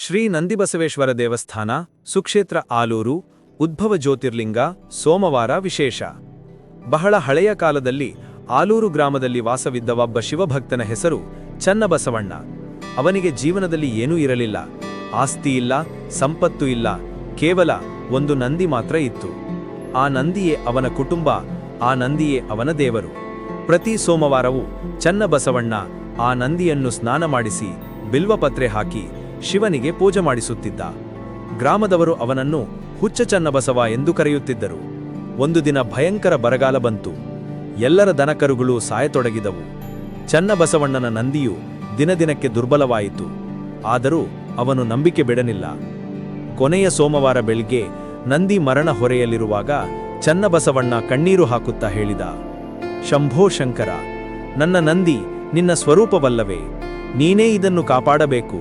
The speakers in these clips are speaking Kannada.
ಶ್ರೀ ನಂದಿಬಸವೇಶ್ವರ ದೇವಸ್ಥಾನ, ಸುಕ್ಷೇತ್ರ ಆಲೂರು, ಉದ್ಭವ ಜ್ಯೋತಿರ್ಲಿಂಗ, ಸೋಮವಾರ ವಿಶೇಷ. ಬಹಳ ಹಳೆಯ ಕಾಲದಲ್ಲಿ ಆಲೂರು ಗ್ರಾಮದಲ್ಲಿ ವಾಸವಿದ್ದ ಒಬ್ಬ ಶಿವಭಕ್ತನ ಹೆಸರು ಚನ್ನಬಸವಣ್ಣ. ಅವನಿಗೆ ಜೀವನದಲ್ಲಿ ಏನೂ ಇರಲಿಲ್ಲ. ಆಸ್ತಿ ಇಲ್ಲ, ಸಂಪತ್ತು ಇಲ್ಲ, ಕೇವಲ ಒಂದು ನಂದಿ ಮಾತ್ರ ಇತ್ತು. ಆ ನಂದಿಯೇ ಅವನ ಕುಟುಂಬ, ಆ ನಂದಿಯೇ ಅವನ ದೇವರು. ಪ್ರತಿ ಸೋಮವಾರವೂ ಚನ್ನಬಸವಣ್ಣ ಆ ನಂದಿಯನ್ನು ಸ್ನಾನ ಮಾಡಿಸಿ ಬಿಲ್ವಪತ್ರೆ ಹಾಕಿ ಶಿವನಿಗೆ ಪೂಜೆ ಮಾಡಿಸುತ್ತಿದ್ದ. ಗ್ರಾಮದವರು ಅವನನ್ನು ಹುಚ್ಚ ಚನ್ನಬಸವ ಎಂದು ಕರೆಯುತ್ತಿದ್ದರು. ಒಂದು ದಿನ ಭಯಂಕರ ಬರಗಾಲ ಬಂತು. ಎಲ್ಲರ ದನಕರುಗಳು ಸಾಯತೊಡಗಿದವು. ಚನ್ನಬಸವಣ್ಣನ ನಂದಿಯು ದಿನದಿನಕ್ಕೆ ದುರ್ಬಲವಾಯಿತು. ಆದರೂ ಅವನು ನಂಬಿಕೆ ಬಿಡಲಿಲ್ಲ. ಕೊನೆಯ ಸೋಮವಾರ ಬೆಳಿಗ್ಗೆ ನಂದಿ ಮರಣ ಹೊರೆಯಲ್ಲಿರುವಾಗ ಚನ್ನಬಸವಣ್ಣ ಕಣ್ಣೀರು ಹಾಕುತ್ತಾ ಹೇಳಿದ, ಶಂಭೋ ಶಂಕರ, ನನ್ನ ನಂದಿ ನಿನ್ನ ಸ್ವರೂಪವಲ್ಲವೇ? ನೀನೇ ಇದನ್ನು ಕಾಪಾಡಬೇಕು.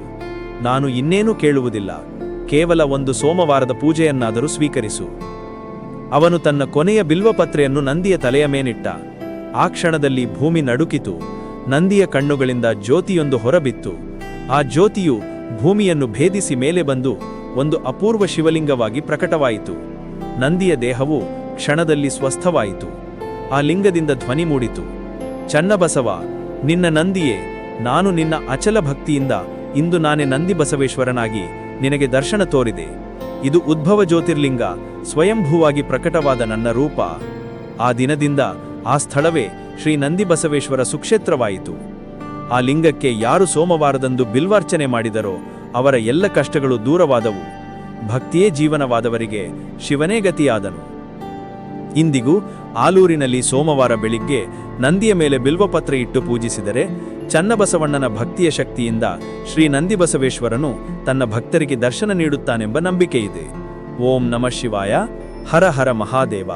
ನಾನು ಇನ್ನೇನೂ ಕೇಳುವುದಿಲ್ಲ, ಕೇವಲ ಒಂದು ಸೋಮವಾರದ ಪೂಜೆಯನ್ನಾದರೂ ಸ್ವೀಕರಿಸು. ಅವನು ತನ್ನ ಕೊನೆಯ ಬಿಲ್ವಪತ್ರೆಯನ್ನು ನಂದಿಯ ತಲೆಯ ಮೇನಿಟ್ಟ. ಆ ಕ್ಷಣದಲ್ಲಿ ಭೂಮಿ ನಡುಕಿತು. ನಂದಿಯ ಕಣ್ಣುಗಳಿಂದ ಜ್ಯೋತಿಯೊಂದು ಹೊರಬಿತ್ತು. ಆ ಜ್ಯೋತಿಯು ಭೂಮಿಯನ್ನು ಭೇದಿಸಿ ಮೇಲೆ ಬಂದು ಒಂದು ಅಪೂರ್ವ ಶಿವಲಿಂಗವಾಗಿ ಪ್ರಕಟವಾಯಿತು. ನಂದಿಯ ದೇಹವು ಕ್ಷಣದಲ್ಲಿ ಸ್ವಸ್ಥವಾಯಿತು. ಆ ಲಿಂಗದಿಂದ ಧ್ವನಿ ಮೂಡಿತು, ಚನ್ನಬಸವ, ನಿನ್ನ ನಂದಿಯೇ, ನಾನು ನಿನ್ನ ಅಚಲ ಭಕ್ತಿಯಿಂದ ಇಂದು ನಾನೇ ನಂದಿ ಬಸವೇಶ್ವರನಾಗಿ ನಿನಗೆ ದರ್ಶನ ತೋರಿದೆ. ಇದು ಉದ್ಭವ ಜ್ಯೋತಿರ್ಲಿಂಗ, ಸ್ವಯಂಭೂವಾಗಿ ಪ್ರಕಟವಾದ ನನ್ನ ರೂಪ. ಆ ದಿನದಿಂದ ಆ ಸ್ಥಳವೇ ಶ್ರೀ ನಂದಿ ಬಸವೇಶ್ವರ ಸುಕ್ಷೇತ್ರವಾಯಿತು. ಆ ಲಿಂಗಕ್ಕೆ ಯಾರು ಸೋಮವಾರದಂದು ಬಿಲ್ವಾರ್ಚನೆ ಮಾಡಿದರೋ ಅವರ ಎಲ್ಲ ಕಷ್ಟಗಳು ದೂರವಾದವು. ಭಕ್ತಿಯೇ ಜೀವನವಾದವರಿಗೆ ಶಿವನೇ ಗತಿಯಾದನು. ಇಂದಿಗೂ ಆಲೂರಿನಲ್ಲಿ ಸೋಮವಾರ ಬೆಳಿಗ್ಗೆ ನಂದಿಯ ಮೇಲೆ ಬಿಲ್ವಪತ್ರೆ ಇಟ್ಟು ಪೂಜಿಸಿದರೆ ಚನ್ನಬಸವಣ್ಣನ ಭಕ್ತಿಯ ಶಕ್ತಿಯಿಂದ ಶ್ರೀ ನಂದಿಬಸವೇಶ್ವರನು ತನ್ನ ಭಕ್ತರಿಗೆ ದರ್ಶನ ನೀಡುತ್ತಾನೆಂಬ ನಂಬಿಕೆಯಿದೆ. ಓಂ ನಮಃ ಶಿವಾಯ. ಹರ ಹರ ಮಹಾದೇವ.